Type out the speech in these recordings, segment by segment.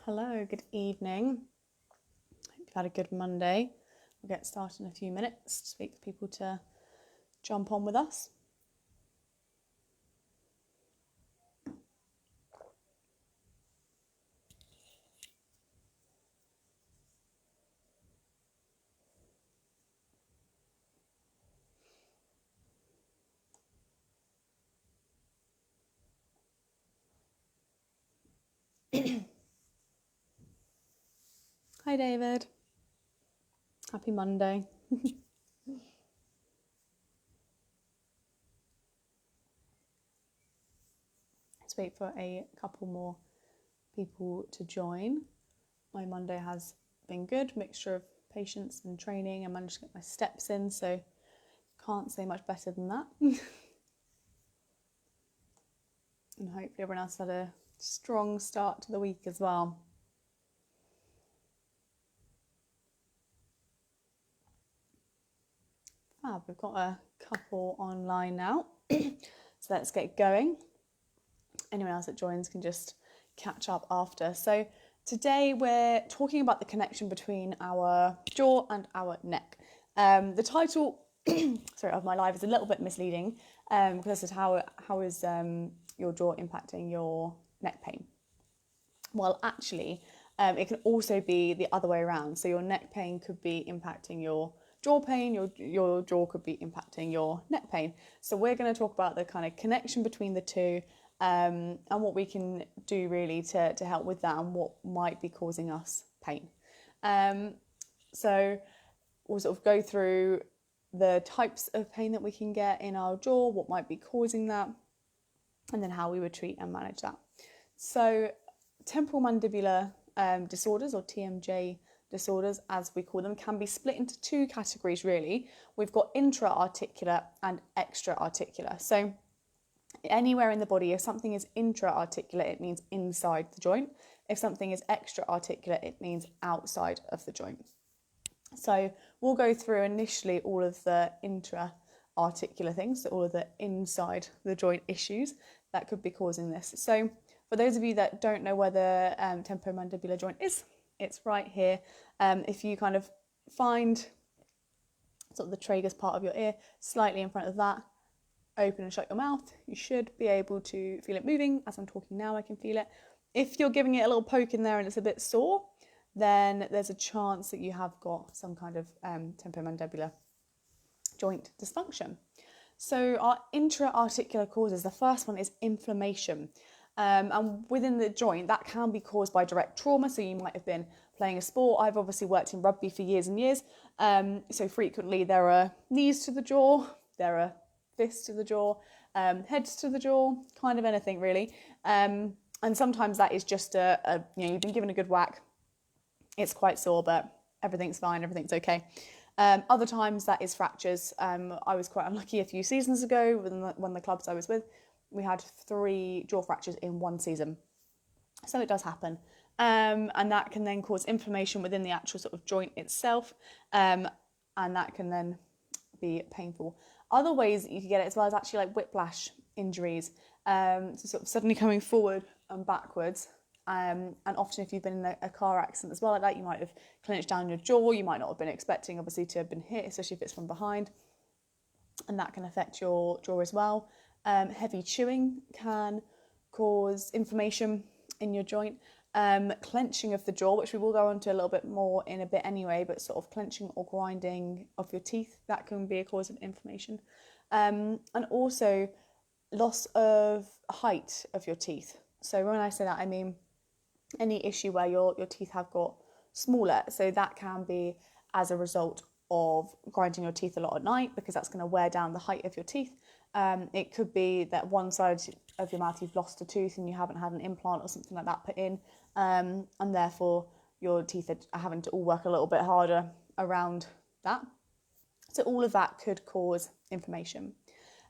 Hello, good evening. Hope you've had a good Monday. We'll get started in a few minutes. Just wait for people to jump on with us. Hi, David. Happy Monday. Let's wait for a couple more people to join. My Monday has been good, mixture of patience and training. I managed to get my steps in, so can't say much better than that. And hopefully everyone else had a strong start to the week as well. We've got a couple online now, so let's get going. Anyone else that joins can just catch up after. So today we're talking about the connection between our jaw and our neck. The title of my live is a little bit misleading because this is how is your jaw impacting your neck pain. Well, actually, it can also be the other way around. So your neck pain could be impacting your jaw pain, your jaw could be impacting your neck pain. So we're going to talk about the kind of connection between the two and what we can do really to help with that and what might be causing us pain. So we'll sort of go through the types of pain that we can get in our jaw, what might be causing that, and then how we would treat and manage that. So temporal mandibular disorders, or TMJ disorders as we call them, can be split into two categories really. We've got intra-articular and extra-articular. So anywhere in the body, if something is intra-articular, it means inside the joint. If something is extra-articular, it means outside of the joint. So we'll go through initially all of the intra-articular things, so all of the inside the joint issues that could be causing this. So for those of you that don't know where the temporomandibular joint is, it's right here. If you kind of find sort of the tragus part of your ear slightly in front of that, open and shut your mouth, you should be able to feel it moving. As I'm talking now, I can feel it. If you're giving it a little poke in there and it's a bit sore, then there's a chance that you have got some kind of temporomandibular joint dysfunction. So our intra-articular causes, the first one is inflammation. And within the joint, that can be caused by direct trauma. So you might have been playing a sport. I've obviously worked in rugby for years and years. So frequently there are knees to the jaw, there are fists to the jaw, heads to the jaw, kind of anything really. And sometimes that is just you've been given a good whack. It's quite sore, but everything's fine, everything's okay. Other times that is fractures. I was quite unlucky a few seasons ago when the clubs I was with, we had 3 jaw fractures in one season. So it does happen. And that can then cause inflammation within the actual sort of joint itself. And that can then be painful. Other ways that you can get it as well is actually like whiplash injuries. So sort of suddenly coming forward and backwards. And often if you've been in a car accident as well like that, you might have clenched down your jaw. You might not have been expecting obviously to have been hit, especially if it's from behind. And that can affect your jaw as well. Heavy chewing can cause inflammation in your joint. Clenching of the jaw, which we will go on to a little bit more in a bit anyway, but sort of clenching or grinding of your teeth, that can be a cause of inflammation. And also loss of height of your teeth. So when I say that, I mean any issue where your teeth have got smaller. So that can be as a result of grinding your teeth a lot at night, because that's going to wear down the height of your teeth. It could be that one side of your mouth you've lost a tooth and you haven't had an implant or something like that put in, and therefore your teeth are having to all work a little bit harder around that. So all of that could cause inflammation.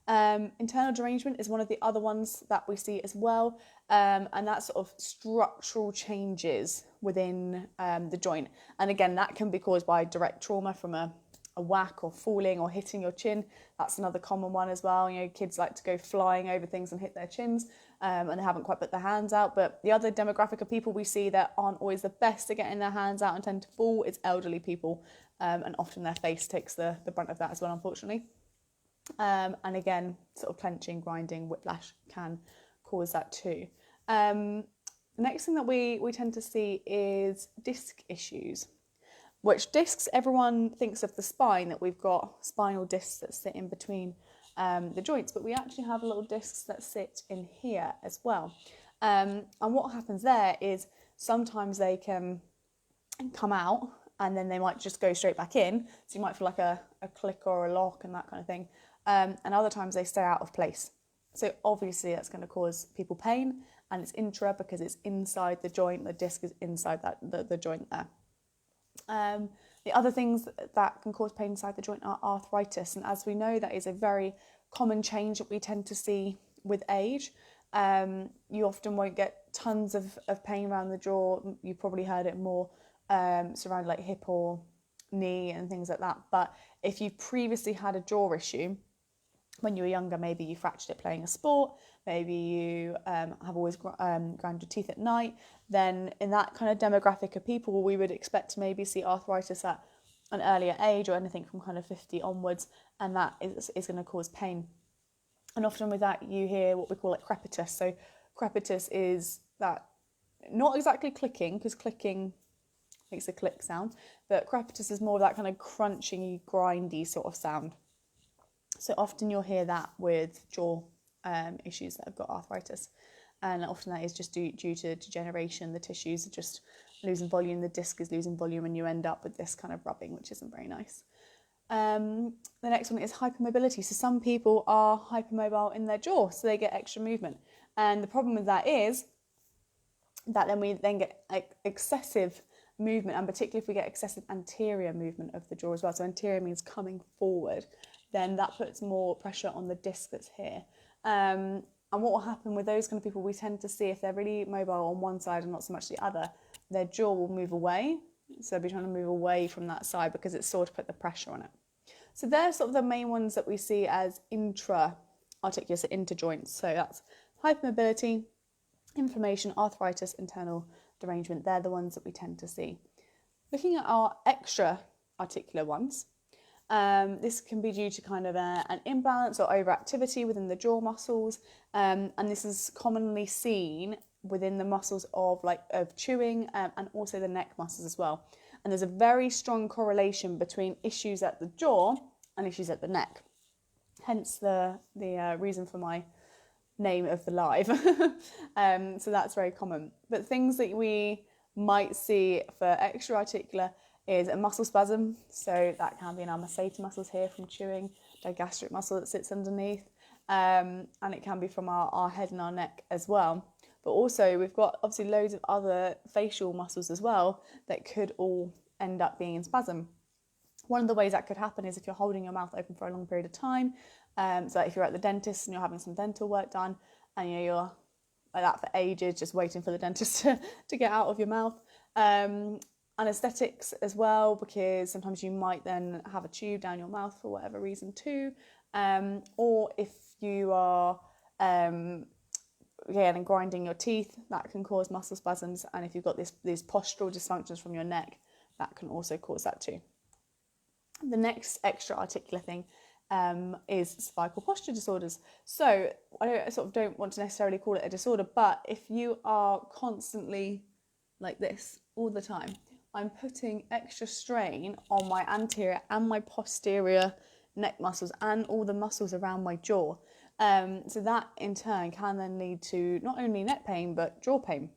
Internal derangement is one of the other ones that we see as well, and that's sort of structural changes within the joint. And again, that can be caused by direct trauma from a a whack or falling or hitting your chin. That's another common one as well. You know, kids like to go flying over things and hit their chins, and they haven't quite put their hands out. But the other demographic of people we see that aren't always the best at getting their hands out and tend to fall is elderly people, and often their face takes the brunt of that as well, unfortunately. And again, sort of clenching, grinding, whiplash can cause that too. The next thing that we tend to see is disc issues, which discs, everyone thinks of the spine, that we've got spinal discs that sit in between the joints, but we actually have little discs that sit in here as well. And what happens there is sometimes they can come out and then they might just go straight back in. So you might feel like a click or a lock and that kind of thing. And other times they stay out of place. So obviously that's going to cause people pain, and it's intra because it's inside the joint. The disc is inside the joint there. The other things that can cause pain inside the joint are arthritis, and as we know, that is a very common change that we tend to see with age. You often won't get tons of pain around the jaw. You probably heard it more surrounding like hip or knee and things like that. But if you've previously had a jaw issue when you were younger, maybe you fractured it playing a sport, maybe you have always ground your teeth at night, then in that kind of demographic of people, we would expect to maybe see arthritis at an earlier age, or anything from kind of 50 onwards, and that is going to cause pain. And often with that, you hear what we call like crepitus. So crepitus is that, not exactly clicking, because clicking makes a click sound, but crepitus is more of that kind of crunchy, grindy sort of sound. So often you'll hear that with jaw issues that have got arthritis, and often that is just due to degeneration. The tissues are just losing volume, the disc is losing volume, and you end up with this kind of rubbing, which isn't very nice. The next one is hypermobility. So some people are hypermobile in their jaw, so they get extra movement, and the problem with that is that then we get excessive movement, and particularly if we get excessive anterior movement of the jaw as well. So anterior means coming forward. Then that puts more pressure on the disc that's here. And what will happen with those kind of people, we tend to see if they're really mobile on one side and not so much the other, their jaw will move away. So they'll be trying to move away from that side because it's sort of put the pressure on it. So they're sort of the main ones that we see as intra-articular, so interjoints. So that's hypermobility, inflammation, arthritis, internal derangement. They're the ones that we tend to see. Looking at our extra-articular ones, this can be due to kind of an imbalance or overactivity within the jaw muscles, and this is commonly seen within the muscles of chewing and also the neck muscles as well. And there's a very strong correlation between issues at the jaw and issues at the neck. Hence the reason for my name of the live. So that's very common. But things that we might see for extra-articular is a muscle spasm. So that can be in our masseter muscles here from chewing, digastric muscle that sits underneath, and it can be from our head and our neck as well. But also we've got obviously loads of other facial muscles as well that could all end up being in spasm. One of the ways that could happen is if you're holding your mouth open for a long period of time. So if you're at the dentist and you're having some dental work done, and you're like that for ages, just waiting for the dentist to get out of your mouth. Anesthetics as well, because sometimes you might then have a tube down your mouth for whatever reason too. Or if you are and grinding your teeth, that can cause muscle spasms. And if you've got these postural dysfunctions from your neck, that can also cause that too. The next extra articular thing is cervical posture disorders. So I don't want to necessarily call it a disorder, but if you are constantly like this all the time, I'm putting extra strain on my anterior and my posterior neck muscles and all the muscles around my jaw. So that in turn can then lead to not only neck pain but jaw pain.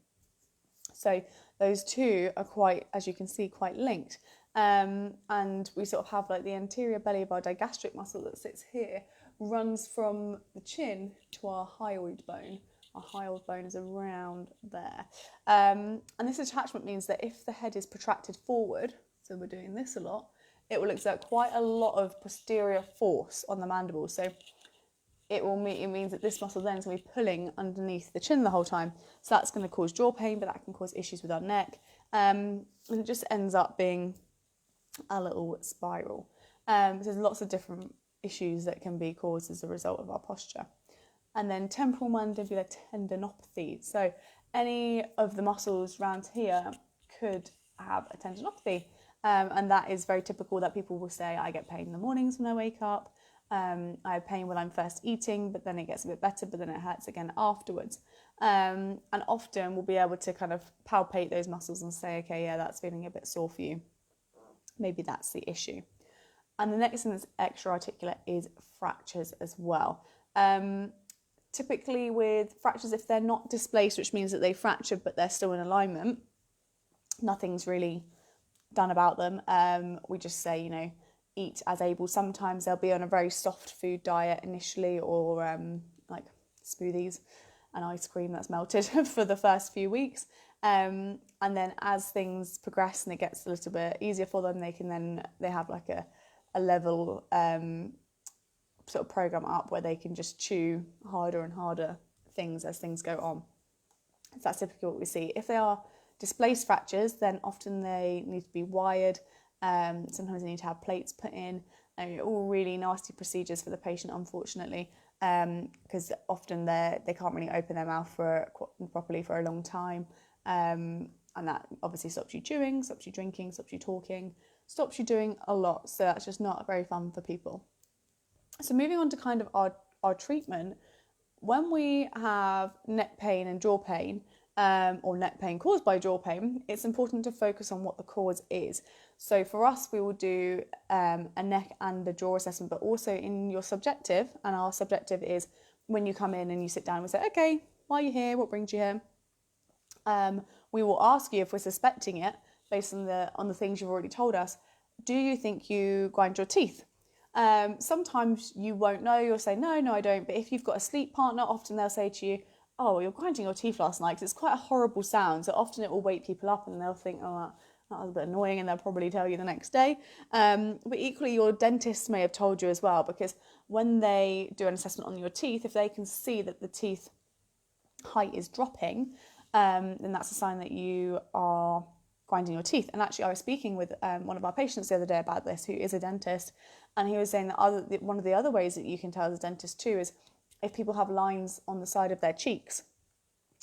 So those two are quite, as you can see, quite linked. And we sort of have like the anterior belly of our digastric muscle that sits here runs from the chin to our hyoid bone. Our hyoid bone is around there. And this attachment means that if the head is protracted forward, so we're doing this a lot, it will exert quite a lot of posterior force on the mandible. So it means that this muscle then is going to be pulling underneath the chin the whole time. So that's going to cause jaw pain, but that can cause issues with our neck. And it just ends up being a little spiral. So there's lots of different issues that can be caused as a result of our posture. And then temporal mandibular tendinopathy. So any of the muscles around here could have a tendinopathy. And that is very typical that people will say, I get pain in the mornings when I wake up. I have pain when I'm first eating, but then it gets a bit better, but then it hurts again afterwards. And often we'll be able to kind of palpate those muscles and say, okay, yeah, that's feeling a bit sore for you. Maybe that's the issue. And the next thing that's extra articular is fractures as well. Typically with fractures, if they're not displaced, which means that they fractured but they're still in alignment, nothing's really done about them. We just say, eat as able. Sometimes they'll be on a very soft food diet initially, or like smoothies and ice cream that's melted for the first few weeks. And then as things progress and it gets a little bit easier for them, they have like a level sort of program up where they can just chew harder and harder things as things go on. So that's typically what we see. If they are displaced fractures, then often they need to be wired. Sometimes they need to have plates put in. All really nasty procedures for the patient, unfortunately, because often they can't really open their mouth properly for a long time. And that obviously stops you chewing, stops you drinking, stops you talking, stops you doing a lot. So that's just not very fun for people. So moving on to kind of our treatment, when we have neck pain and jaw pain, or neck pain caused by jaw pain, it's important to focus on what the cause is. So for us, we will do a neck and a jaw assessment, but also in your subjective, and our subjective is when you come in and you sit down, we say, okay, why are you here? What brings you here? We will ask you if we're suspecting it based on the things you've already told us. Do you think you grind your teeth? Sometimes you won't know, you'll say, no, I don't. But if you've got a sleep partner, often they'll say to you, oh, you're grinding your teeth last night, because it's quite a horrible sound. So often it will wake people up and they'll think, oh, that was a bit annoying, and they'll probably tell you the next day. But equally, your dentist may have told you as well, because when they do an assessment on your teeth, if they can see that the teeth height is dropping, then that's a sign that you are grinding your teeth. And actually, I was speaking with one of our patients the other day about this, who is a dentist, and he was saying that one of the other ways that you can tell as a dentist too is if people have lines on the side of their cheeks,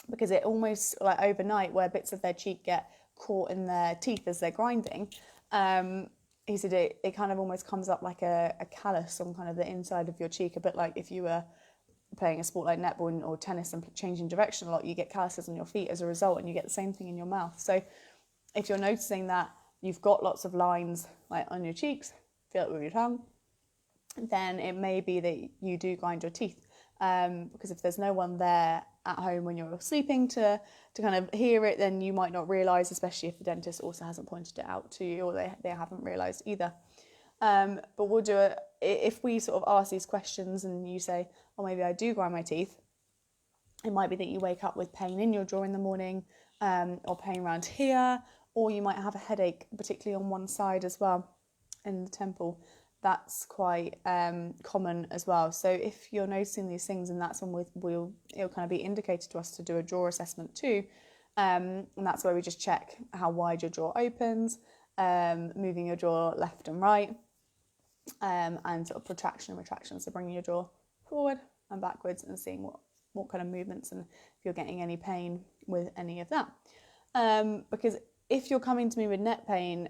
because it almost, like overnight, where bits of their cheek get caught in their teeth as they're grinding, he said it kind of almost comes up like a callus on kind of the inside of your cheek, a bit like if you were playing a sport like netball or tennis and changing direction a lot, you get calluses on your feet as a result, and you get the same thing in your mouth. So if you're noticing that you've got lots of lines like on your cheeks, feel it with your tongue, then it may be that you do grind your teeth. Because if there's no one there at home when you're sleeping to kind of hear it, then you might not realise, especially if the dentist also hasn't pointed it out to you, or they haven't realised either. But we'll do it if we sort of ask these questions and you say, oh, maybe I do grind my teeth. It might be that you wake up with pain in your jaw in the morning, or pain around here, or you might have a headache, particularly on one side as well, in the temple. That's quite common as well. So if you're noticing these things, and that's when it'll kind of be indicated to us to do a jaw assessment too. And that's where we just check how wide your jaw opens, moving your jaw left and right, and sort of protraction and retraction. So bringing your jaw forward and backwards and seeing what kind of movements and if you're getting any pain with any of that. Because if you're coming to me with neck pain,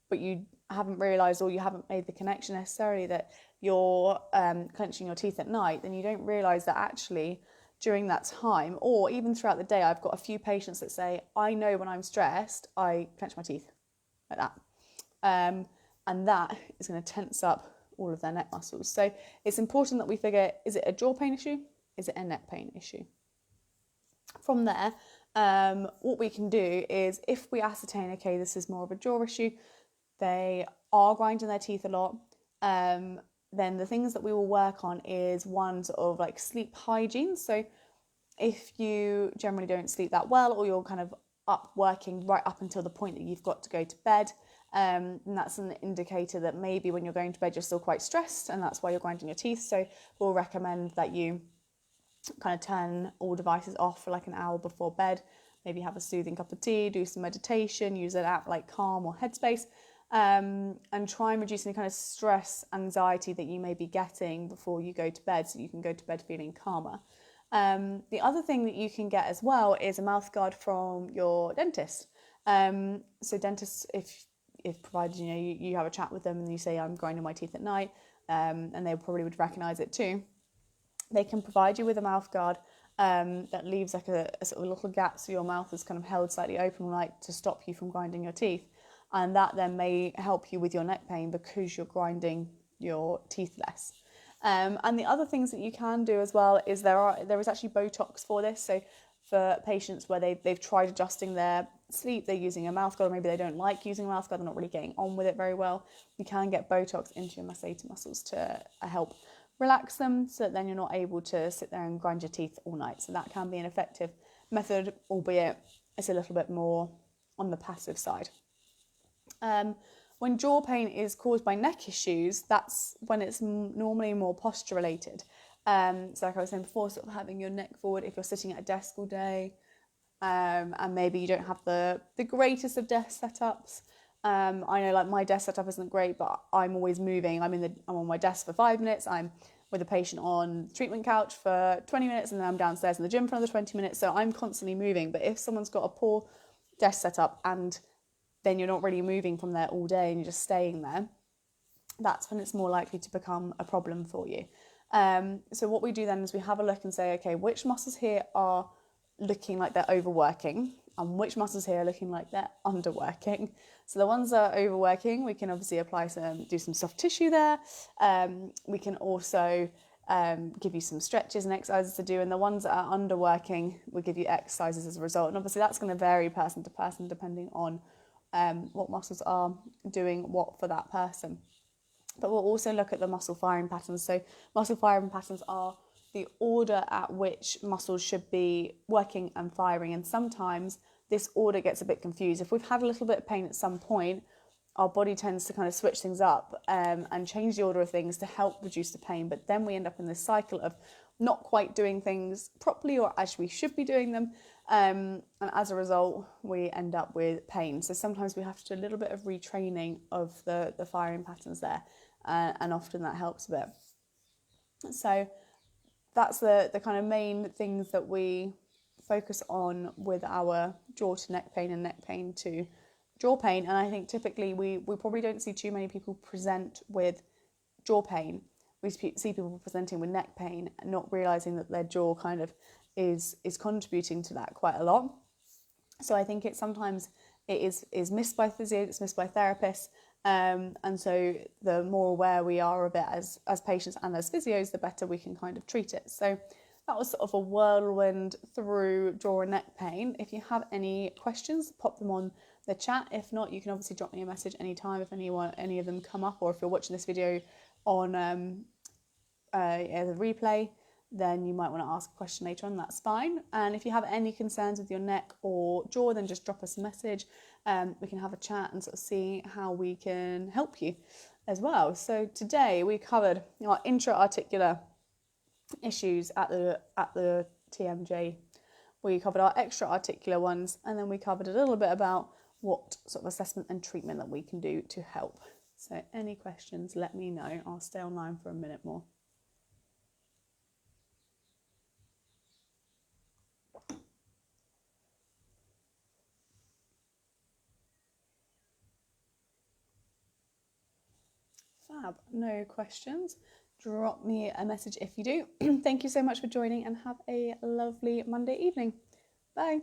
but you haven't realised, or you haven't made the connection necessarily that you're clenching your teeth at night, then you don't realise that actually during that time, or even throughout the day, I've got a few patients that say, I know when I'm stressed, I clench my teeth like that. And that is going to tense up all of their neck muscles. So it's important that we figure, is it a jaw pain issue? Is it a neck pain issue? From there, what we can do is, if we ascertain, okay, this is more of a jaw issue, they are grinding their teeth a lot, then the things that we will work on is one, sort of like sleep hygiene. So if you generally don't sleep that well, or you're kind of up working right up until the point that you've got to go to bed, and that's an indicator that maybe when you're going to bed you're still quite stressed, and that's why you're grinding your teeth. So we'll recommend that you kind of turn all devices off for like an hour before bed, maybe have a soothing cup of tea, do some meditation, use an app like Calm or Headspace, and try and reduce any kind of stress, anxiety that you may be getting before you go to bed, so you can go to bed feeling calmer. The other thing that you can get as well is a mouth guard from your dentist. So dentists, if provided you have a chat with them and you say I'm grinding my teeth at night, and they probably would recognise it too, they can provide you with a mouth guard that leaves like a sort of little gap, so your mouth is kind of held slightly open, like to stop you from grinding your teeth, and that then may help you with your neck pain because you're grinding your teeth less. And the other things that you can do as well is there is actually Botox for this. So for patients where they've tried adjusting their sleep, they're using a mouth guard, or maybe they don't like using a mouth guard, they're not really getting on with it very well, you can get Botox into your masseter muscles to help relax them, so that then you're not able to sit there and grind your teeth all night. So that can be an effective method, albeit it's a little bit more on the passive side. When jaw pain is caused by neck issues, that's when it's normally more posture related. So like I was saying before, sort of having your neck forward if you're sitting at a desk all day, and maybe you don't have the greatest of desk setups. I know like my desk setup isn't great, but I'm always moving. I'm on my desk for 5 minutes. I'm with a patient on the treatment couch for 20 minutes, and then I'm downstairs in the gym for another 20 minutes. So I'm constantly moving. But if someone's got a poor desk setup and then you're not really moving from there all day and you're just staying there, that's when it's more likely to become a problem for you. So what we do then is we have a look and say, okay, which muscles here are looking like they're overworking and which muscles here are looking like they're underworking. So the ones that are overworking, we can obviously do some soft tissue there. We can also give you some stretches and exercises to do, and the ones that are underworking, we'll give you exercises as a result. And obviously that's going to vary person to person depending on what muscles are doing what for that person. But we'll also look at the muscle firing patterns. So muscle firing patterns are the order at which muscles should be working and firing. And sometimes this order gets a bit confused. If we've had a little bit of pain at some point, our body tends to kind of switch things up and change the order of things to help reduce the pain. But then we end up in this cycle of not quite doing things properly or as we should be doing them. And as a result, we end up with pain. So sometimes we have to do a little bit of retraining of the firing patterns there. And often that helps a bit. So that's the kind of main things that we focus on with our jaw to neck pain and neck pain to jaw pain. And I think typically we probably don't see too many people present with jaw pain. We see people presenting with neck pain, not realising that their jaw kind of is contributing to that quite a lot. So I think sometimes it is missed by physios, it's missed by therapists. And so the more aware we are of it as patients and as physios, the better we can kind of treat it. So that was sort of a whirlwind through jaw and neck pain. If you have any questions, pop them on the chat. If not, you can obviously drop me a message anytime if any of them come up, or if you're watching this video on the replay, then you might want to ask a question later on, that's fine. And if you have any concerns with your neck or jaw, then just drop us a message. We can have a chat and sort of see how we can help you as well. So today we covered our intra-articular issues at the TMJ. We covered our extra-articular ones, and then we covered a little bit about what sort of assessment and treatment that we can do to help. So any questions, let me know. I'll stay online for a minute more. Fab, no questions. Drop me a message if you do. Thank you so much for joining, and have a lovely Monday evening. Bye.